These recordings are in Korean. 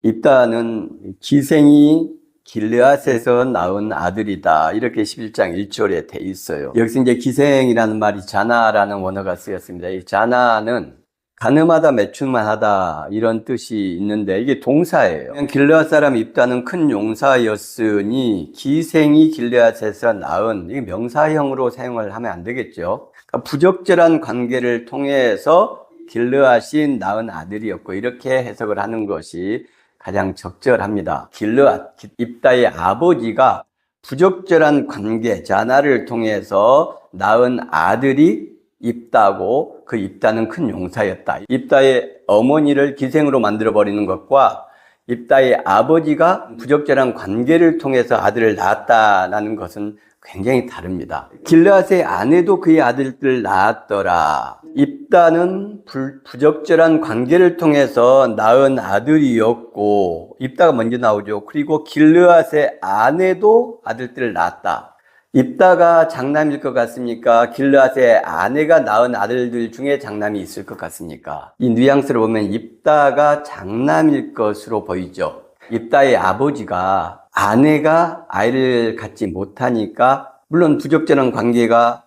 입다는 기생이 길르앗에서 낳은 아들이다. 이렇게 11장 1절에 돼 있어요. 여기서 이제 기생이라는 말이 자나라는 원어가 쓰였습니다. 이 자나는 가늠하다, 매춘만 이런 뜻이 있는데 이게 동사예요. 길르앗 사람 입다는 큰 용사였으니 기생이 길르앗에서 낳은, 이게 명사형으로 사용을 하면 안 되겠죠. 그러니까 부적절한 관계를 통해서 길르앗이 낳은 아들이었고, 이렇게 해석을 하는 것이 가장 적절합니다. 길르앗, 입다의 아버지가 부적절한 관계, 자나를 통해서 낳은 아들이 입다고, 그 입다는 큰 용사였다. 입다의 어머니를 기생으로 만들어버리는 것과 입다의 아버지가 부적절한 관계를 통해서 아들을 낳았다는 것은 굉장히 다릅니다. 길르앗의 아내도 그의 아들들을 낳았더라. 입다는 부적절한 관계를 통해서 낳은 아들이었고, 입다가 먼저 나오죠. 그리고 길르앗의 아내도 아들들을 낳았다. 입다가 장남일 것 같습니까? 길르앗의 아내가 낳은 아들들 중에 장남이 있을 것 같습니까? 이 뉘앙스를 보면 입다가 장남일 것으로 보이죠. 입다의 아버지가 아내가 아이를 갖지 못하니까, 물론 부적절한 관계가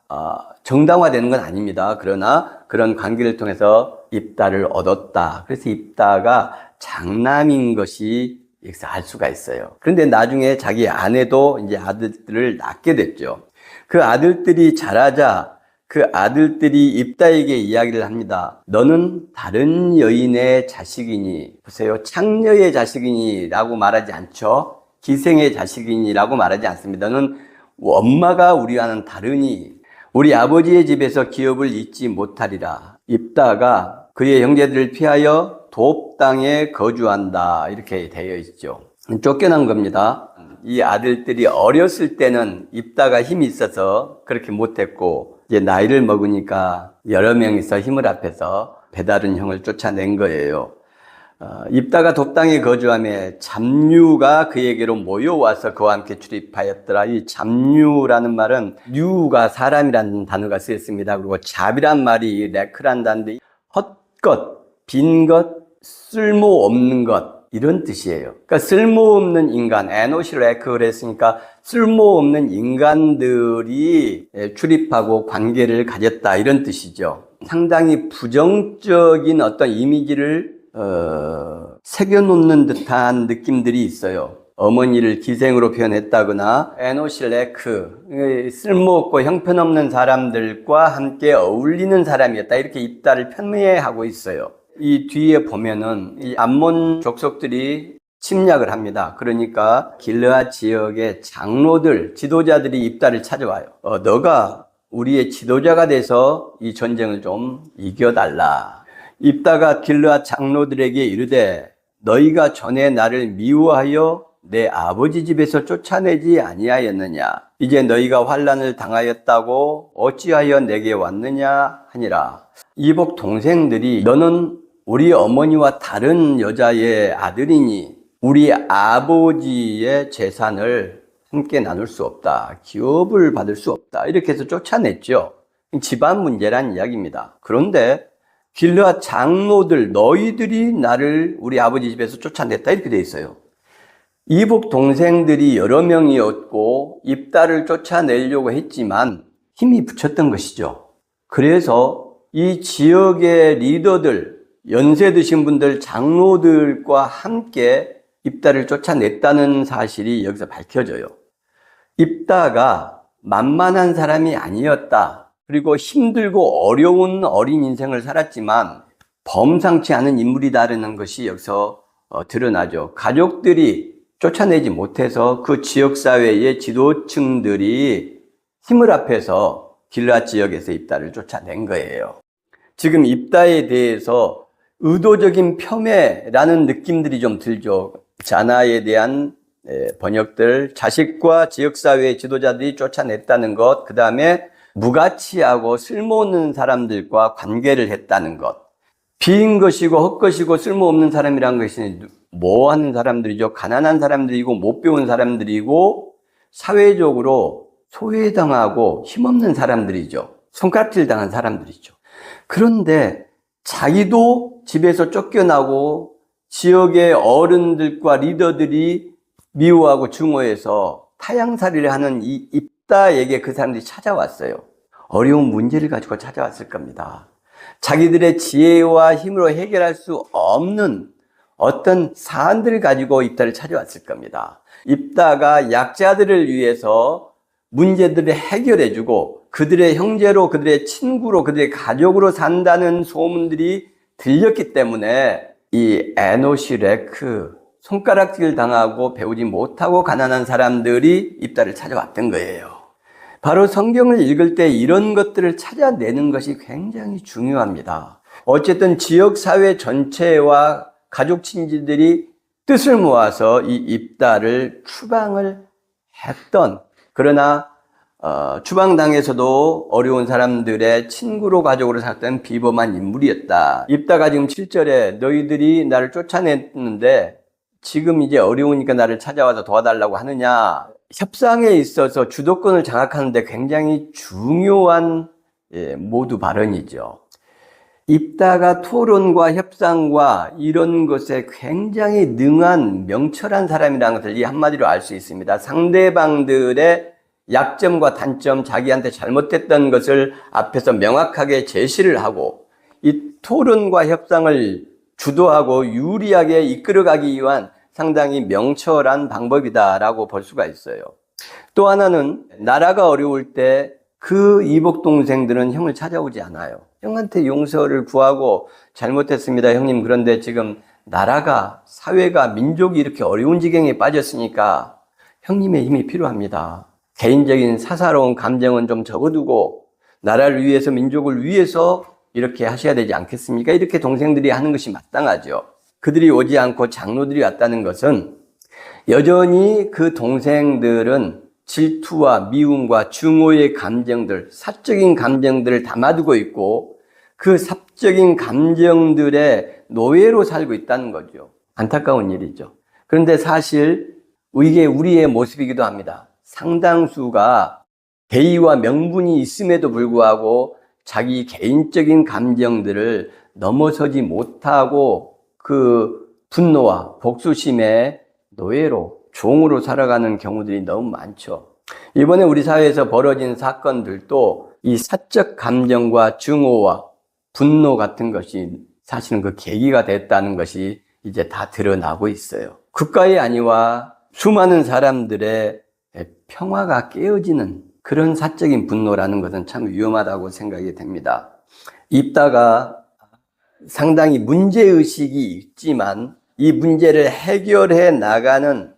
정당화되는 건 아닙니다. 그러나 그런 관계를 통해서 입다를 얻었다. 그래서 입다가 장남인 것이 여기서 알 수가 있어요. 그런데 나중에 자기 아내도 이제 아들들을 낳게 됐죠. 그 아들들이 자라자 그 아들들이 입다에게 이야기를 합니다. 너는 다른 여인의 자식이니, 보세요. 창녀의 자식이니 라고 말하지 않죠. 기생의 자식이니 라고 말하지 않습니다. 너는 엄마가 우리와는 다르니 우리 아버지의 집에서 기업을 잊지 못하리라. 입다가 그의 형제들을 피하여 돕 땅에 거주한다. 이렇게 되어 있죠. 쫓겨난 겁니다. 이 아들들이 어렸을 때는 입다가 힘이 있어서 그렇게 못했고, 이제 나이를 먹으니까 여러 명이서 힘을 합해서 배다른 형을 쫓아낸 거예요. 입다가 돕 땅에 거주하며 잡류가 그에게로 모여와서 그와 함께 출입하였더라. 이 잡류라는 말은 류가 사람이라는 단어가 쓰였습니다. 그리고 잡이란 말이 레크란 단어인데, 헛것, 빈 것, 쓸모없는 것, 이런 뜻이에요. 그러니까 쓸모없는 인간, 에노시 레크 그랬으니까 쓸모없는 인간들이 출입하고 관계를 가졌다, 이런 뜻이죠. 상당히 부정적인 어떤 이미지를 새겨놓는 듯한 느낌들이 있어요. 어머니를 기생으로 표현했다거나 에노시 레크, 쓸모없고 형편없는 사람들과 함께 어울리는 사람이었다, 이렇게 입다를 편매하고 있어요. 이 뒤에 보면은 이 암몬 족속들이 침략을 합니다. 그러니까 길르앗 지역의 장로들, 지도자들이 입다를 찾아와요. 너가 우리의 지도자가 돼서 이 전쟁을 좀 이겨달라. 입다가 길르앗 장로들에게 이르되 너희가 전에 나를 미워하여 내 아버지 집에서 쫓아내지 아니하였느냐? 이제 너희가 환난을 당하였다고 어찌하여 내게 왔느냐 하니라. 이복 동생들이 너는 우리 어머니와 다른 여자의 아들이니 우리 아버지의 재산을 함께 나눌 수 없다. 기업을 받을 수 없다. 이렇게 해서 쫓아냈죠. 집안 문제란 이야기입니다. 그런데 길르앗 장로들, 너희들이 나를 우리 아버지 집에서 쫓아냈다, 이렇게 돼 있어요. 이복 동생들이 여러 명이었고 입다를 쫓아내려고 했지만 힘이 붙였던 것이죠. 그래서 이 지역의 리더들, 연세 드신 분들, 장로들과 함께 입다를 쫓아냈다는 사실이 여기서 밝혀져요. 입다가 만만한 사람이 아니었다. 그리고 힘들고 어려운 어린 인생을 살았지만 범상치 않은 인물이다라는 것이 여기서 드러나죠. 가족들이 쫓아내지 못해서 그 지역사회의 지도층들이 힘을 합해서 길르앗 지역에서 입다를 쫓아낸 거예요. 지금 입다에 대해서 의도적인 폄훼라는 느낌들이 좀 들죠. 자나에 대한 번역들, 자식과 지역사회의 지도자들이 쫓아냈다는 것, 그 다음에 무가치하고 쓸모없는 사람들과 관계를 했다는 것. 빈 것이고 헛것이고 쓸모없는 사람이란 것이 뭐 하는 사람들이죠? 가난한 사람들이고 못 배운 사람들이고 사회적으로 소외당하고 힘없는 사람들이죠. 손가락질 당한 사람들이죠. 그런데 자기도 집에서 쫓겨나고 지역의 어른들과 리더들이 미워하고 증오해서 타향살이를 하는 이 입다에게 그 사람들이 찾아왔어요. 어려운 문제를 가지고 찾아왔을 겁니다. 자기들의 지혜와 힘으로 해결할 수 없는 어떤 사안들을 가지고 입다를 찾아왔을 겁니다. 입다가 약자들을 위해서 문제들을 해결해주고 그들의 형제로, 그들의 친구로, 그들의 가족으로 산다는 소문들이 들렸기 때문에 이 에노시 레크, 손가락질 당하고 배우지 못하고 가난한 사람들이 입다를 찾아왔던 거예요. 바로 성경을 읽을 때 이런 것들을 찾아내는 것이 굉장히 중요합니다. 어쨌든 지역사회 전체와 가족 친지들이 뜻을 모아서 이 입다를 추방을 했던, 그러나 추방당에서도 어려운 사람들의 친구로 가족으로 살았던 비범한 인물이었다. 입다가 지금 7절에 너희들이 나를 쫓아냈는데 지금 이제 어려우니까 나를 찾아와서 도와달라고 하느냐. 협상에 있어서 주도권을 장악하는데 굉장히 중요한 모두 발언이죠. 입다가 토론과 협상과 이런 것에 굉장히 능한 명철한 사람이라는 것을 이 한마디로 알 수 있습니다. 상대방들의 약점과 단점, 자기한테 잘못됐던 것을 앞에서 명확하게 제시를 하고 이 토론과 협상을 주도하고 유리하게 이끌어가기 위한 상당히 명철한 방법이다라고 볼 수가 있어요. 또 하나는 나라가 어려울 때 그 이복 동생들은 형을 찾아오지 않아요. 형한테 용서를 구하고 잘못했습니다, 형님. 그런데 지금 나라가, 사회가, 민족이 이렇게 어려운 지경에 빠졌으니까 형님의 힘이 필요합니다. 개인적인 사사로운 감정은 좀 적어두고 나라를 위해서, 민족을 위해서 이렇게 하셔야 되지 않겠습니까? 이렇게 동생들이 하는 것이 마땅하죠. 그들이 오지 않고 장로들이 왔다는 것은 여전히 그 동생들은 질투와 미움과 증오의 감정들, 사적인 감정들을 담아두고 있고 그 사적인 감정들의 노예로 살고 있다는 거죠. 안타까운 일이죠. 그런데 사실 이게 우리의 모습이기도 합니다. 상당수가 대의와 명분이 있음에도 불구하고 자기 개인적인 감정들을 넘어서지 못하고 그 분노와 복수심의 노예로, 종으로 살아가는 경우들이 너무 많죠. 이번에 우리 사회에서 벌어진 사건들도 이 사적 감정과 증오와 분노 같은 것이 사실은 그 계기가 됐다는 것이 이제 다 드러나고 있어요. 국가의 안위와 수많은 사람들의 평화가 깨어지는 그런 사적인 분노라는 것은 참 위험하다고 생각이 됩니다. 입다가 상당히 문제의식이 있지만 이 문제를 해결해 나가는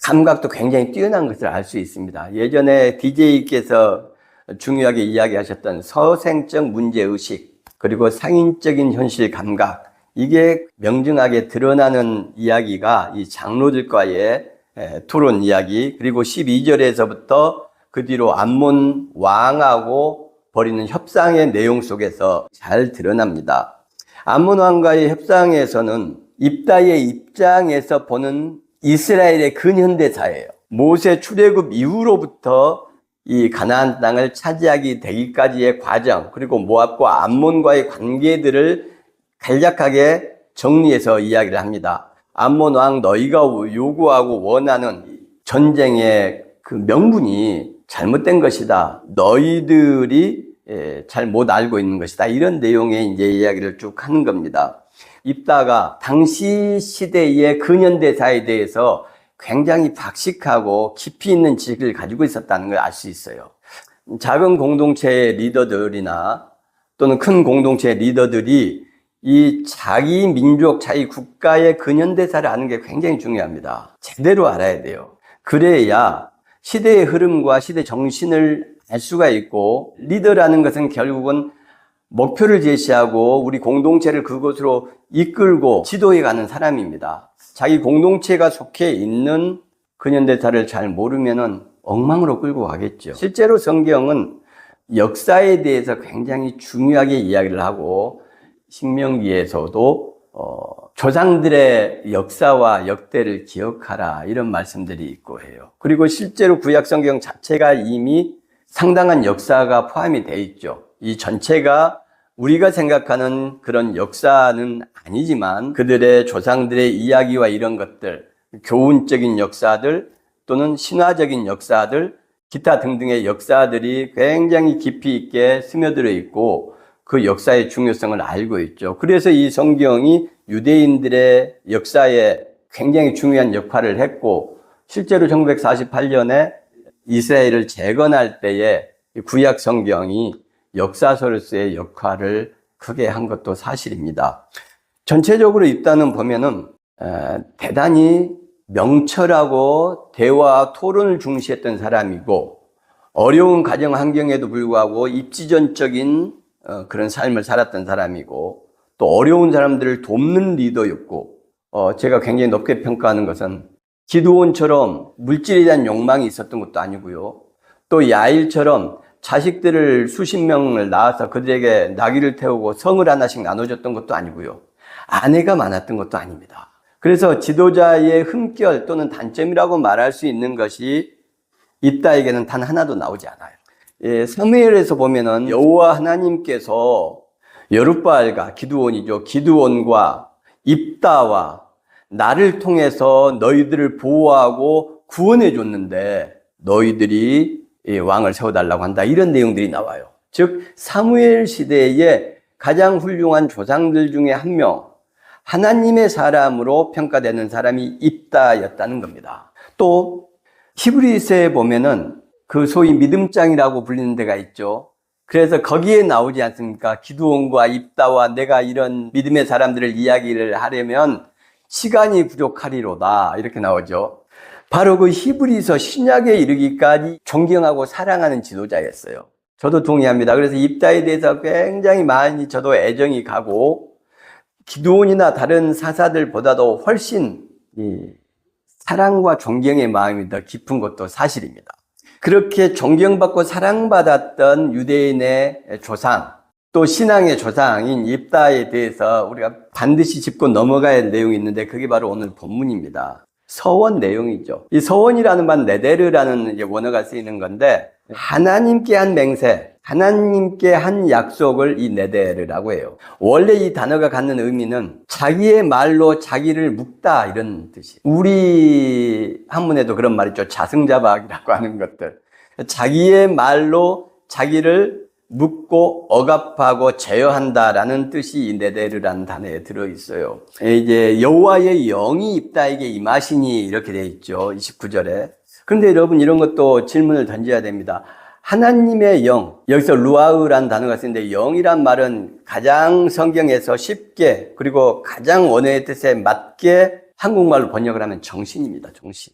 감각도 굉장히 뛰어난 것을 알 수 있습니다. 예전에 DJ께서 중요하게 이야기하셨던 서생적 문제의식, 그리고 상인적인 현실 감각, 이게 명중하게 드러나는 이야기가 이 장로들과의 토론 이야기, 그리고 12절에서부터 그 뒤로 암몬 왕하고 벌이는 협상의 내용 속에서 잘 드러납니다. 암몬 왕과의 협상에서는 입다의 입장에서 보는 이스라엘의 근현대사예요. 모세 출애굽 이후로부터 이 가나안 땅을 차지하게 되기까지의 과정, 그리고 모압과 암몬과의 관계들을 간략하게 정리해서 이야기를 합니다. 암몬 왕, 너희가 요구하고 원하는 전쟁의 그 명분이 잘못된 것이다. 너희들이 잘 못 알고 있는 것이다. 이런 내용의 이제 이야기를 쭉 하는 겁니다. 입다가 당시 시대의 근현대사에 대해서 굉장히 박식하고 깊이 있는 지식을 가지고 있었다는 걸 알 수 있어요. 작은 공동체의 리더들이나 또는 큰 공동체의 리더들이 이 자기 민족, 자기 국가의 근현대사를 아는 게 굉장히 중요합니다. 제대로 알아야 돼요. 그래야 시대의 흐름과 시대 정신을 알 수가 있고, 리더라는 것은 결국은 목표를 제시하고 우리 공동체를 그곳으로 이끌고 지도해 가는 사람입니다. 자기 공동체가 속해 있는 근현대사를 잘 모르면은 엉망으로 끌고 가겠죠. 실제로 성경은 역사에 대해서 굉장히 중요하게 이야기를 하고, 신명기에서도 조상들의 역사와 역대를 기억하라, 이런 말씀들이 있고 해요. 그리고 실제로 구약 성경 자체가 이미 상당한 역사가 포함이 되어 있죠. 이 전체가 우리가 생각하는 그런 역사는 아니지만 그들의 조상들의 이야기와 이런 것들, 교훈적인 역사들 또는 신화적인 역사들, 기타 등등의 역사들이 굉장히 깊이 있게 스며들어 있고 그 역사의 중요성을 알고 있죠. 그래서 이 성경이 유대인들의 역사에 굉장히 중요한 역할을 했고, 실제로 1948년에 이스라엘을 재건할 때에 구약 성경이 역사서로서의 역할을 크게 한 것도 사실입니다. 전체적으로 입단은 보면은 대단히 명철하고 대화 토론을 중시했던 사람이고, 어려운 가정 환경에도 불구하고 입지전적인 그런 삶을 살았던 사람이고, 또 어려운 사람들을 돕는 리더였고, 제가 굉장히 높게 평가하는 것은 기드온처럼 물질에 대한 욕망이 있었던 것도 아니고요, 또 야일처럼 자식들을 수십 명을 낳아서 그들에게 나귀를 태우고 성을 하나씩 나눠줬던 것도 아니고요, 아내가 많았던 것도 아닙니다. 그래서 지도자의 흠결 또는 단점이라고 말할 수 있는 것이 입다에게는 단 하나도 나오지 않아요. 사무엘에서 보면은 여호와 하나님께서 여룻바알과 기드온이죠. 기드온과 입다와 나를 통해서 너희들을 보호하고 구원해 줬는데 너희들이 왕을 세워달라고 한다, 이런 내용들이 나와요. 즉 사무엘 시대에 가장 훌륭한 조상들 중에 한 명, 하나님의 사람으로 평가되는 사람이 입다였다는 겁니다. 또 히브리서에 보면은 그 소위 믿음장이라고 불리는 데가 있죠. 그래서 거기에 나오지 않습니까? 기드온과 입다와 내가 이런 믿음의 사람들을 이야기를 하려면 시간이 부족하리로다, 이렇게 나오죠. 바로 그 히브리서 신약에 이르기까지 존경하고 사랑하는 지도자였어요. 저도 동의합니다. 그래서 입다에 대해서 굉장히 많이 저도 애정이 가고, 기드온이나 다른 사사들보다도 훨씬 사랑과 존경의 마음이 더 깊은 것도 사실입니다. 그렇게 존경받고 사랑받았던 유대인의 조상, 또 신앙의 조상인 입다에 대해서 우리가 반드시 짚고 넘어가야 할 내용이 있는데, 그게 바로 오늘 본문입니다. 서원 내용이죠. 이 서원이라는 말 네데르라는 원어가 쓰이는 건데, 하나님께 한 맹세, 하나님께 한 약속을 이 네데르라고 해요. 원래 이 단어가 갖는 의미는 자기의 말로 자기를 묶다, 이런 뜻이. 우리 한문에도 그런 말 있죠. 자승자박이라고 하는 것들. 자기의 말로 자기를 묶고 억압하고 제어한다라는 뜻이 이 네데르라는 단어에 들어있어요. 이제 여호와의 영이 입다에게 임하시니, 이렇게 되어 있죠. 29절에. 그런데 여러분, 이런 것도 질문을 던져야 됩니다. 하나님의 영, 여기서 루아흐라는 단어가 쓰는데, 영이란 말은 가장 성경에서 쉽게 그리고 가장 원어의 뜻에 맞게 한국말로 번역을 하면 정신입니다. 정신.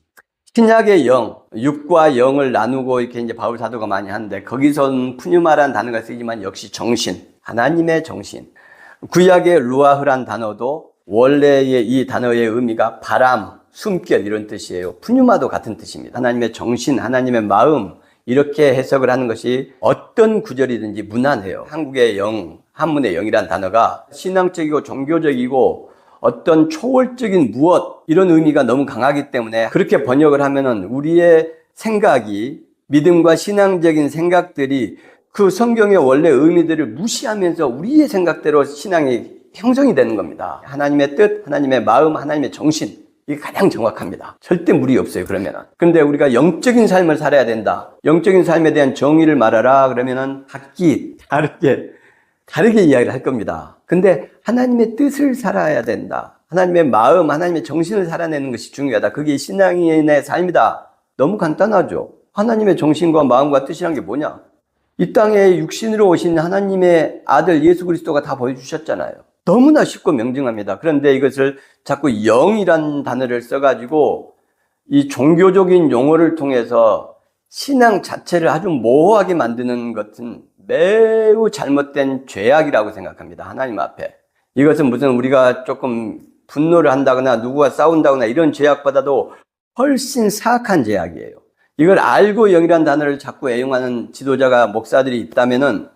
신약의 영, 육과 영을 나누고 이렇게 이제 바울 사도가 많이 하는데, 거기서는 푸뉴마라는 단어가 쓰이지만 역시 정신, 하나님의 정신. 구약의 루아흐란 단어도 원래의 이 단어의 의미가 바람, 숨결, 이런 뜻이에요. 푸뉴마도 같은 뜻입니다. 하나님의 정신, 하나님의 마음, 이렇게 해석을 하는 것이 어떤 구절이든지 무난해요. 한국의 영, 한문의 영이란 단어가 신앙적이고 종교적이고 어떤 초월적인 무엇, 이런 의미가 너무 강하기 때문에 그렇게 번역을 하면은 우리의 생각이, 믿음과 신앙적인 생각들이 그 성경의 원래 의미들을 무시하면서 우리의 생각대로 신앙이 형성이 되는 겁니다. 하나님의 뜻, 하나님의 마음, 하나님의 정신, 이게 가장 정확합니다. 절대 무리 없어요, 그러면은. 그런데 우리가 영적인 삶을 살아야 된다, 영적인 삶에 대한 정의를 말하라 그러면은 각기 다르게 이야기를 할 겁니다. 근데 하나님의 뜻을 살아야 된다, 하나님의 마음, 하나님의 정신을 살아내는 것이 중요하다, 그게 신앙인의 삶이다. 너무 간단하죠. 하나님의 정신과 마음과 뜻이란 게 뭐냐? 이 땅에 육신으로 오신 하나님의 아들 예수 그리스도가 다 보여주셨잖아요. 너무나 쉽고 명징합니다. 그런데 이것을 자꾸 영이란 단어를 써가지고 이 종교적인 용어를 통해서 신앙 자체를 아주 모호하게 만드는 것은 매우 잘못된 죄악이라고 생각합니다. 하나님 앞에. 이것은 무슨 우리가 조금 분노를 한다거나 누구와 싸운다거나 이런 죄악보다도 훨씬 사악한 죄악이에요. 이걸 알고 영이라는 단어를 자꾸 애용하는 지도자가, 목사들이 있다면은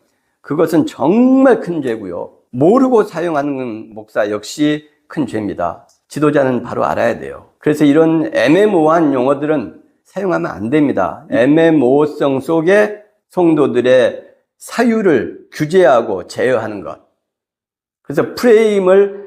그것은 정말 큰 죄고요. 모르고 사용하는 목사 역시 큰 죄입니다. 지도자는 바로 알아야 돼요. 그래서 이런 애매모호한 용어들은 사용하면 안 됩니다. 애매모호성 속에 성도들의 사유를 규제하고 제어하는 것. 그래서 프레임을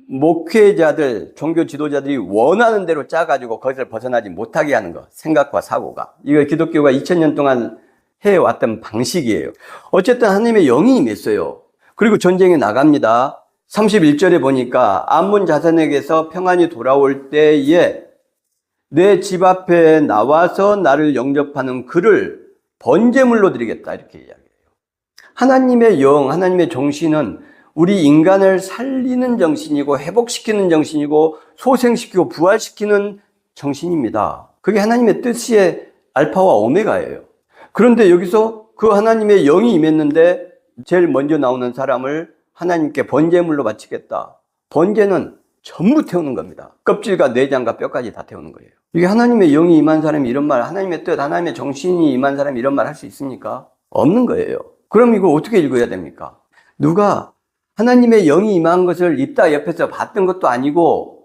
목회자들, 종교 지도자들이 원하는 대로 짜가지고 거기서 벗어나지 못하게 하는 것. 생각과 사고가. 이거 기독교가 2000년 동안 해왔던 방식이에요. 어쨌든 하나님의 영이 임했어요. 그리고 전쟁에 나갑니다. 31절에 보니까 암몬 자손에게서 평안이 돌아올 때에 내 집 앞에 나와서 나를 영접하는 그를 번제물로 드리겠다, 이렇게 이야기해요. 하나님의 영, 하나님의 정신은 우리 인간을 살리는 정신이고 회복시키는 정신이고 소생시키고 부활시키는 정신입니다. 그게 하나님의 뜻의 알파와 오메가예요. 그런데 여기서 그 하나님의 영이 임했는데 제일 먼저 나오는 사람을 하나님께 번제물로 바치겠다. 번제는 전부 태우는 겁니다. 껍질과 내장과 뼈까지 다 태우는 거예요. 이게 하나님의 영이 임한 사람이 이런 말, 하나님의 뜻, 하나님의 정신이 임한 사람이 이런 말 할 수 있습니까? 없는 거예요. 그럼 이거 어떻게 읽어야 됩니까? 누가 하나님의 영이 임한 것을 입다 옆에서 봤던 것도 아니고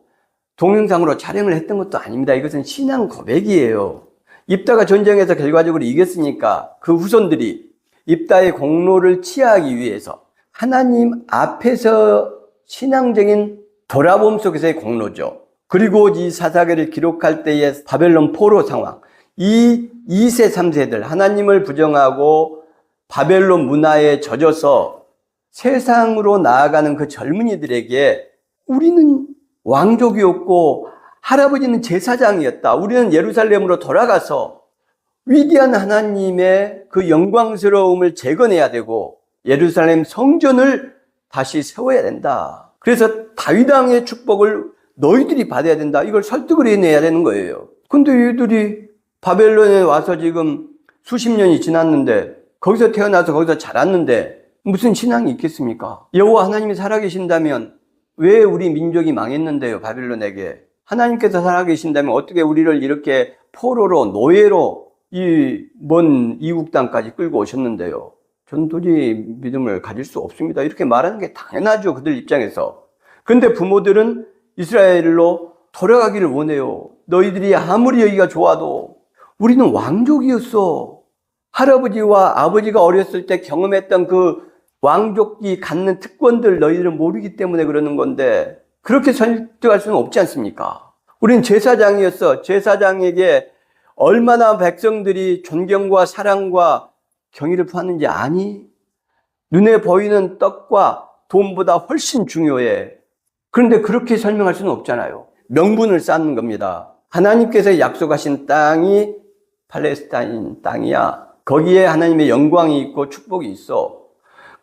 동영상으로 촬영을 했던 것도 아닙니다. 이것은 신앙 고백이에요. 입다가 전쟁에서 결과적으로 이겼으니까 그 후손들이 입다의 공로를 취하기 위해서 하나님 앞에서 신앙적인 돌아봄 속에서의 공로죠. 그리고 이 사사기를 기록할 때의 바벨론 포로 상황, 이 2세, 3세들 하나님을 부정하고 바벨론 문화에 젖어서 세상으로 나아가는 그 젊은이들에게 우리는 왕족이었고 할아버지는 제사장이었다. 우리는 예루살렘으로 돌아가서 위대한 하나님의 그 영광스러움을 재건해야 되고 예루살렘 성전을 다시 세워야 된다. 그래서 다윗 왕의 축복을 너희들이 받아야 된다. 이걸 설득을 해내야 되는 거예요. 근데 얘들이 바벨론에 와서 지금 수십 년이 지났는데 거기서 태어나서 거기서 자랐는데 무슨 신앙이 있겠습니까? 여호와 하나님이 살아계신다면 왜 우리 민족이 망했는데요, 바벨론에게? 하나님께서 살아계신다면 어떻게 우리를 이렇게 포로로, 노예로 이 먼 이국 땅까지 끌고 오셨는데요? 저는 도저히 믿음을 가질 수 없습니다. 이렇게 말하는 게 당연하죠, 그들 입장에서. 근데 부모들은 이스라엘로 돌아가기를 원해요. 너희들이 아무리 여기가 좋아도 우리는 왕족이었어. 할아버지와 아버지가 어렸을 때 경험했던 그 왕족이 갖는 특권들 너희들은 모르기 때문에 그러는 건데 그렇게 설득할 수는 없지 않습니까? 우리는 제사장이었어. 제사장에게 얼마나 백성들이 존경과 사랑과 경의를 표하는지 아니? 눈에 보이는 떡과 돈보다 훨씬 중요해. 그런데 그렇게 설명할 수는 없잖아요. 명분을 쌓는 겁니다. 하나님께서 약속하신 땅이 팔레스타인 땅이야. 거기에 하나님의 영광이 있고 축복이 있어.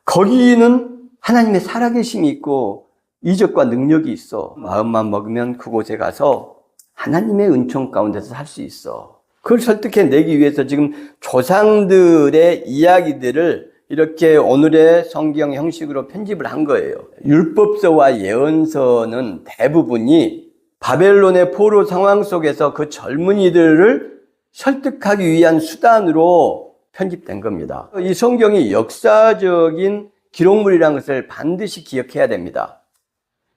거기는 하나님의 살아계심이 있고 이적과 능력이 있어. 마음만 먹으면 그곳에 가서 하나님의 은총 가운데서 살 수 있어. 그걸 설득해내기 위해서 지금 조상들의 이야기들을 이렇게 오늘의 성경 형식으로 편집을 한 거예요. 율법서와 예언서는 대부분이 바벨론의 포로 상황 속에서 그 젊은이들을 설득하기 위한 수단으로 편집된 겁니다. 이 성경이 역사적인 기록물이라는 것을 반드시 기억해야 됩니다.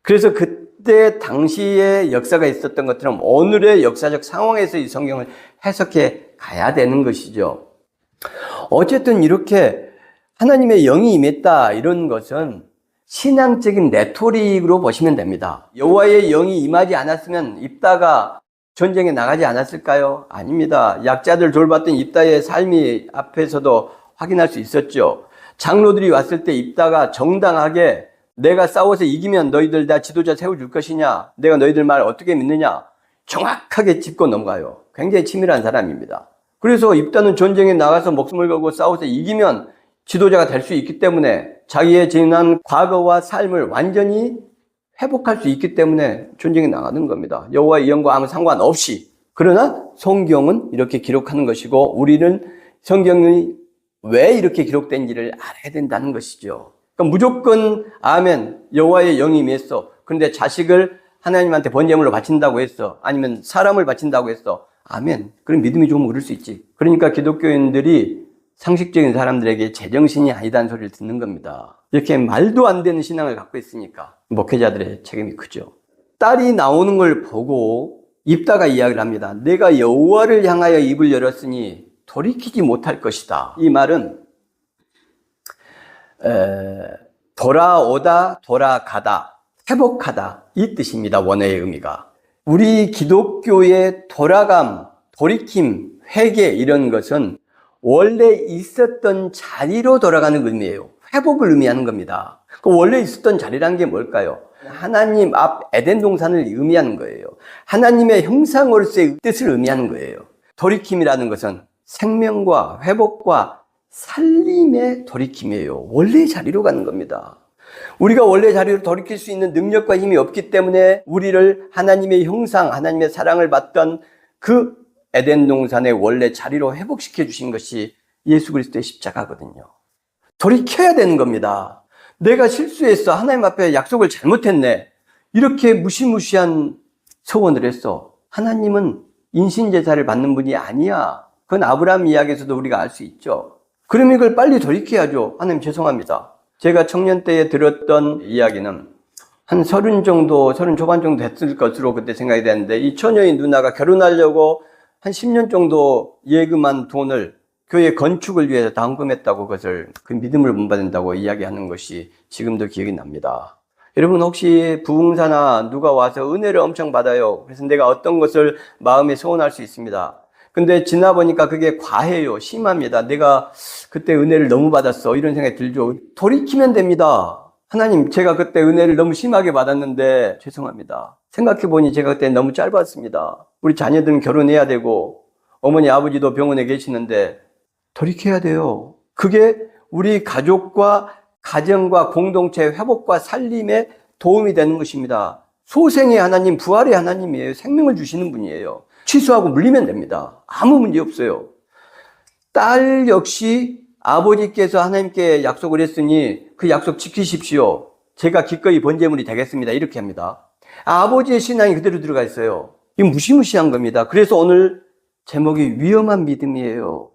그래서 그때 당시에 역사가 있었던 것처럼 오늘의 역사적 상황에서 이 성경을 해석해 가야 되는 것이죠. 어쨌든 이렇게 하나님의 영이 임했다 이런 것은 신앙적인 레토릭으로 보시면 됩니다. 여호와의 영이 임하지 않았으면 입다가 전쟁에 나가지 않았을까요? 아닙니다. 약자들 돌봤던 입다의 삶이 앞에서도 확인할 수 있었죠. 장로들이 왔을 때 입다가 정당하게 내가 싸워서 이기면 너희들 다 지도자 세워줄 것이냐? 내가 너희들 말 어떻게 믿느냐? 정확하게 짚고 넘어가요. 굉장히 치밀한 사람입니다. 그래서 입다는 전쟁에 나가서 목숨을 걸고 싸워서 이기면 지도자가 될 수 있기 때문에 자기의 지난 과거와 삶을 완전히 회복할 수 있기 때문에 전쟁에 나가는 겁니다. 여호와의 영과 아무 상관없이. 그러나 성경은 이렇게 기록하는 것이고 우리는 성경이 왜 이렇게 기록된지를 알아야 된다는 것이죠. 그러니까 무조건 아멘, 여호와의 영이 임했어. 그런데 자식을 하나님한테 번제물로 바친다고 했어. 아니면 사람을 바친다고 했어. 아멘. 그럼 믿음이 조금 오를 수 있지. 그러니까 기독교인들이 상식적인 사람들에게 제정신이 아니다는 소리를 듣는 겁니다. 이렇게 말도 안 되는 신앙을 갖고 있으니까 목회자들의 책임이 크죠. 딸이 나오는 걸 보고 입다가 이야기를 합니다. 내가 여호와를 향하여 입을 열었으니 돌이키지 못할 것이다. 이 말은 돌아오다, 돌아가다, 회복하다 이 뜻입니다. 원어의 의미가. 우리 기독교의 돌아감, 돌이킴, 회개 이런 것은 원래 있었던 자리로 돌아가는 의미예요. 회복을 의미하는 겁니다. 그 원래 있었던 자리라는 게 뭘까요? 하나님 앞 에덴 동산을 의미하는 거예요. 하나님의 형상으로서의 뜻을 의미하는 거예요. 돌이킴이라는 것은 생명과 회복과 살림의 돌이킴이에요. 원래의 자리로 가는 겁니다. 우리가 원래 자리로 돌이킬 수 있는 능력과 힘이 없기 때문에 우리를 하나님의 형상, 하나님의 사랑을 받던 그 에덴 동산의 원래 자리로 회복시켜 주신 것이 예수 그리스도의 십자가거든요. 돌이켜야 되는 겁니다. 내가 실수했어. 하나님 앞에 약속을 잘못했네. 이렇게 무시무시한 서원을 했어. 하나님은 인신제사를 받는 분이 아니야. 그건 아브라함 이야기에서도 우리가 알 수 있죠. 그럼 이걸 빨리 돌이켜야죠. 하나님 죄송합니다. 제가 청년 때에 들었던 이야기는 한 30 정도, 30 초반 정도 됐을 것으로 그때 생각이 되는데 이 처녀의 누나가 결혼하려고 한 10년 정도 예금한 돈을 교회 건축을 위해서 당금했다고 그것을 그 믿음을 본받는다고 이야기하는 것이 지금도 기억이 납니다. 여러분 혹시 부흥사나 누가 와서 은혜를 엄청 받아요. 그래서 내가 어떤 것을 마음에 소원할 수 있습니다. 근데 지나보니까 그게 과해요. 심합니다. 내가 그때 은혜를 너무 받았어. 이런 생각이 들죠. 돌이키면 됩니다. 하나님, 제가 그때 은혜를 너무 심하게 받았는데 죄송합니다. 생각해보니 제가 그때 너무 짧았습니다. 우리 자녀들은 결혼해야 되고 어머니, 아버지도 병원에 계시는데 돌이켜야 돼요. 그게 우리 가족과 가정과 공동체 회복과 살림에 도움이 되는 것입니다. 소생의 하나님, 부활의 하나님이에요. 생명을 주시는 분이에요. 취소하고 물리면 됩니다. 아무 문제 없어요. 딸 역시 아버지께서 하나님께 약속을 했으니 그 약속 지키십시오. 제가 기꺼이 번제물이 되겠습니다. 이렇게 합니다. 아버지의 신앙이 그대로 들어가 있어요. 이게 무시무시한 겁니다. 그래서 오늘 제목이 위험한 믿음이에요.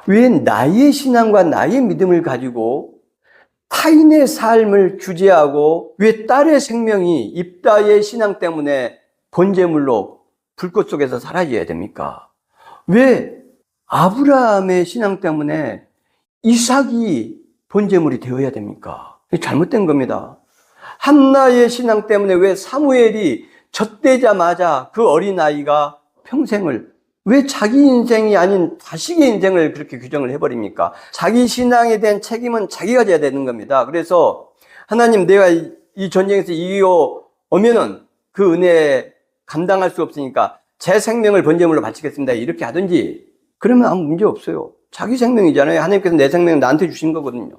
왜 나의 신앙과 나의 믿음을 가지고 타인의 삶을 규제하고 왜 딸의 생명이 입다의 신앙 때문에 번제물로 불꽃 속에서 사라져야 됩니까? 왜 아브라함의 신앙 때문에 이삭이 번제물이 되어야 됩니까? 잘못된 겁니다. 한나의 신앙 때문에 왜 사무엘이 젖되자마자 그 어린아이가 평생을 왜 자기 인생이 아닌 자식의 인생을 그렇게 규정을 해버립니까? 자기 신앙에 대한 책임은 자기가 져야 되는 겁니다. 그래서 하나님 내가 이 전쟁에서 이기고 오면은 그 은혜 감당할 수 없으니까 제 생명을 번제물로 바치겠습니다. 이렇게 하든지 그러면 아무 문제 없어요. 자기 생명이잖아요. 하나님께서 내 생명을 나한테 주신 거거든요.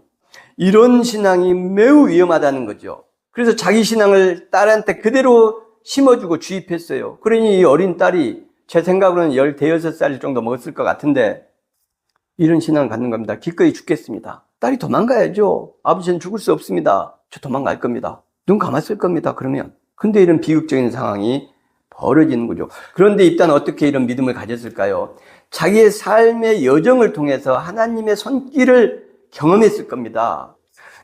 이런 신앙이 매우 위험하다는 거죠. 그래서 자기 신앙을 딸한테 그대로 심어주고 주입했어요. 그러니 이 어린 딸이 제 생각으로는 15살 정도 먹었을 것 같은데 이런 신앙을 갖는 겁니다. 기꺼이 죽겠습니다. 딸이 도망가야죠. 아버지는 죽을 수 없습니다. 저 도망갈 겁니다. 눈 감았을 겁니다. 그러면. 근데 이런 비극적인 상황이 벌어지는 거죠. 그런데 일단 어떻게 이런 믿음을 가졌을까요? 자기의 삶의 여정을 통해서 하나님의 손길을 경험했을 겁니다.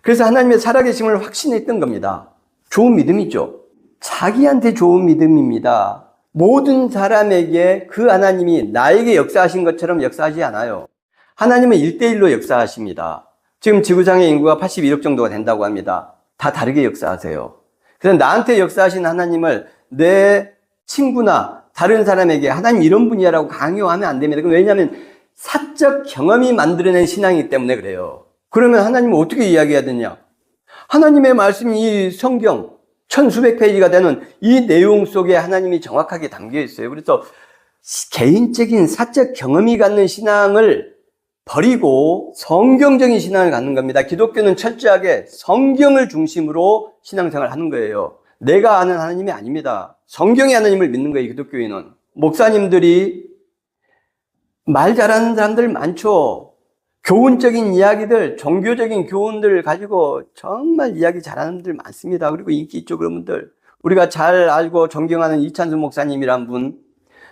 그래서 하나님의 살아계심을 확신했던 겁니다. 좋은 믿음이죠. 자기한테 좋은 믿음입니다. 모든 사람에게 그 하나님이 나에게 역사하신 것처럼 역사하지 않아요. 하나님은 1대1로 역사하십니다. 지금 지구상의 인구가 82억 정도가 된다고 합니다. 다 다르게 역사하세요. 그래서 나한테 역사하신 하나님을 내 친구나 다른 사람에게 하나님 이런 분이야라고 강요하면 안 됩니다. 왜냐하면 사적 경험이 만들어낸 신앙이기 때문에 그래요. 그러면 하나님은 어떻게 이야기해야 되냐? 하나님의 말씀이 이 성경 1000수백 페이지가 되는 이 내용 속에 하나님이 정확하게 담겨 있어요. 그래서 개인적인 사적 경험이 갖는 신앙을 버리고 성경적인 신앙을 갖는 겁니다. 기독교는 철저하게 성경을 중심으로 신앙생활을 하는 거예요. 내가 아는 하나님이 아닙니다. 성경의 하나님을 믿는 거예요. 기독교인은. 목사님들이 말 잘하는 사람들 많죠. 교훈적인 이야기들, 종교적인 교훈들을 가지고 정말 이야기 잘하는 분들 많습니다. 그리고 인기 있죠, 그런 분들. 우리가 잘 알고 존경하는 이찬수 목사님이란 분,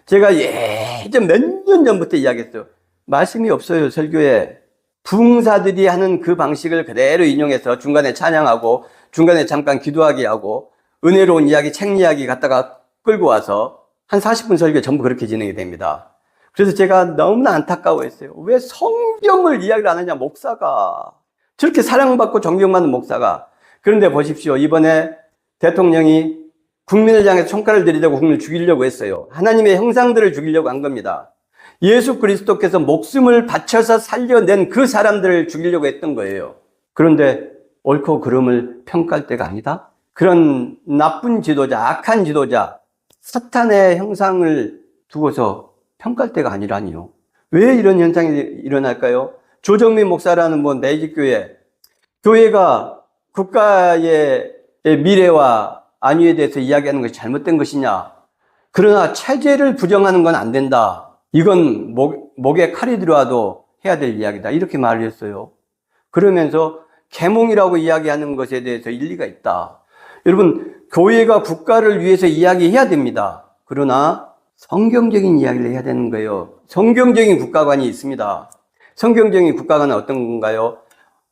제가 예전 몇 년 전부터 이야기했어요. 말씀이 없어요, 설교에. 부흥사들이 하는 그 방식을 그대로 인용해서 중간에 찬양하고 중간에 잠깐 기도하게 하고 은혜로운 이야기, 책 이야기 갖다가 끌고 와서 한 40분 설교 전부 그렇게 진행이 됩니다. 그래서 제가 너무나 안타까워했어요. 왜 성경을 이야기를 안 하냐, 목사가. 저렇게 사랑받고 존경받는 목사가. 그런데 보십시오. 이번에 대통령이 국민을 향해 총칼을 들이대고 국민을 죽이려고 했어요. 하나님의 형상들을 죽이려고 한 겁니다. 예수 그리스도께서 목숨을 바쳐서 살려낸 그 사람들을 죽이려고 했던 거예요. 그런데 옳고 그름을 평가할 때가 아니다? 그런 나쁜 지도자, 악한 지도자, 사탄의 형상을 두고서 평가할 때가 아니라니요. 왜 이런 현상이 일어날까요? 조정민 목사라는 내집교회, 교회가 국가의 미래와 안위에 대해서 이야기하는 것이 잘못된 것이냐? 그러나 체제를 부정하는 건 안 된다. 이건 목에 칼이 들어와도 해야 될 이야기다. 이렇게 말을 했어요. 그러면서 계몽이라고 이야기하는 것에 대해서 일리가 있다. 여러분, 교회가 국가를 위해서 이야기해야 됩니다. 그러나 성경적인 이야기를 해야 되는 거예요. 성경적인 국가관이 있습니다. 성경적인 국가관은 어떤 건가요?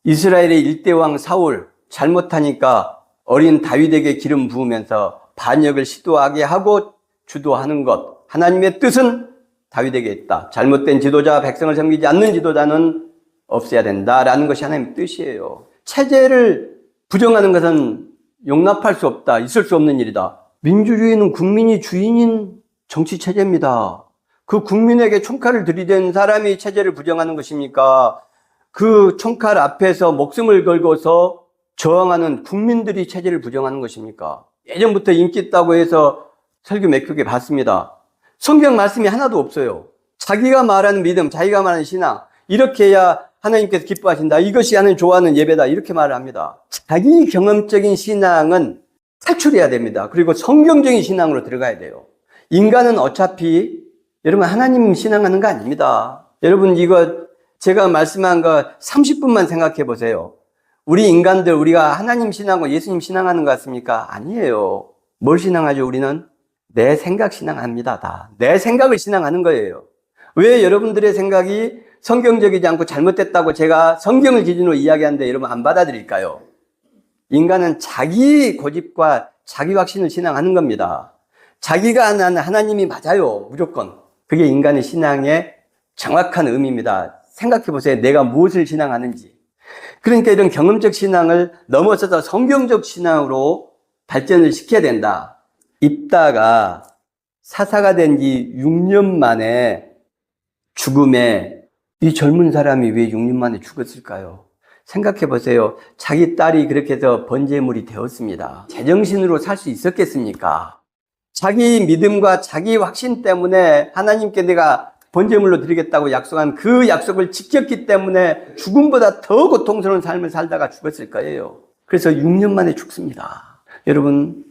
이스라엘의 일대왕 사울 잘못하니까 어린 다윗에게 기름 부으면서 반역을 시도하게 하고 주도하는 것. 하나님의 뜻은 다윗에게 있다. 잘못된 지도자, 백성을 섬기지 않는 지도자는 없애야 된다라는 것이 하나님의 뜻이에요. 체제를 부정하는 것은 용납할 수 없다. 있을 수 없는 일이다. 민주주의는 국민이 주인인 정치 체제입니다. 그 국민에게 총칼을 들이댄 사람이 체제를 부정하는 것입니까? 그 총칼 앞에서 목숨을 걸고서 저항하는 국민들이 체제를 부정하는 것입니까? 예전부터 인기 있다고 해서 설교 몇 크게 봤습니다. 성경 말씀이 하나도 없어요. 자기가 말하는 믿음, 자기가 말하는 신앙, 이렇게 해야 하나님께서 기뻐하신다. 이것이 하나님 좋아하는 예배다. 이렇게 말을 합니다. 자기 경험적인 신앙은 탈출해야 됩니다. 그리고 성경적인 신앙으로 들어가야 돼요. 인간은 어차피 여러분 하나님 신앙하는 거 아닙니다. 여러분 이거 제가 말씀한 거 30분만 생각해 보세요. 우리 인간들 우리가 하나님 신앙하고 예수님 신앙하는 것 같습니까? 아니에요. 뭘 신앙하죠? 우리는 내 생각 신앙합니다. 다. 내 생각을 신앙하는 거예요. 왜 여러분들의 생각이 성경적이지 않고 잘못됐다고 제가 성경을 기준으로 이야기하는데 여러분 안 받아들일까요? 인간은 자기 고집과 자기 확신을 신앙하는 겁니다. 자기가 하는 하나님이 맞아요. 무조건. 그게 인간의 신앙의 정확한 의미입니다. 생각해 보세요. 내가 무엇을 신앙하는지. 그러니까 이런 경험적 신앙을 넘어서서 성경적 신앙으로 발전을 시켜야 된다. 입다가 사사가 된 지 6년 만에 죽음에 이 젊은 사람이 왜 6년 만에 죽었을까요? 생각해 보세요. 자기 딸이 그렇게 해서 번제물이 되었습니다. 제정신으로 살 수 있었겠습니까? 자기 믿음과 자기 확신 때문에 하나님께 내가 번제물로 드리겠다고 약속한 그 약속을 지켰기 때문에 죽음보다 더 고통스러운 삶을 살다가 죽었을 거예요. 그래서 6년 만에 죽습니다. 여러분,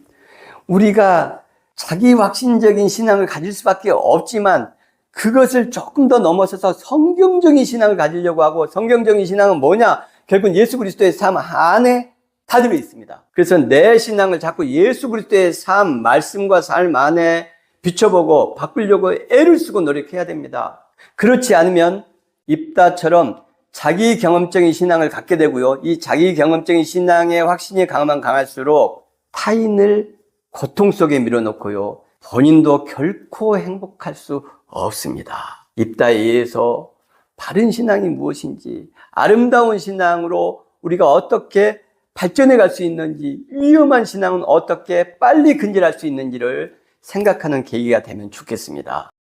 우리가 자기 확신적인 신앙을 가질 수밖에 없지만 그것을 조금 더 넘어서서 성경적인 신앙을 가지려고 하고, 성경적인 신앙은 뭐냐? 결국은 예수 그리스도의 삶 안에 다 들어 있습니다. 그래서 내 신앙을 자꾸 예수 그리스도의 삶, 말씀과 삶 안에 비춰보고 바꾸려고 애를 쓰고 노력해야 됩니다. 그렇지 않으면 입다처럼 자기 경험적인 신앙을 갖게 되고요. 이 자기 경험적인 신앙의 확신이 강하면 강할수록 타인을 고통 속에 밀어넣고요. 본인도 결코 행복할 수 없습니다. 입다에 의해서 바른 신앙이 무엇인지, 아름다운 신앙으로 우리가 어떻게 발전해 갈 수 있는지, 위험한 신앙은 어떻게 빨리 근절할 수 있는지를 생각하는 계기가 되면 좋겠습니다.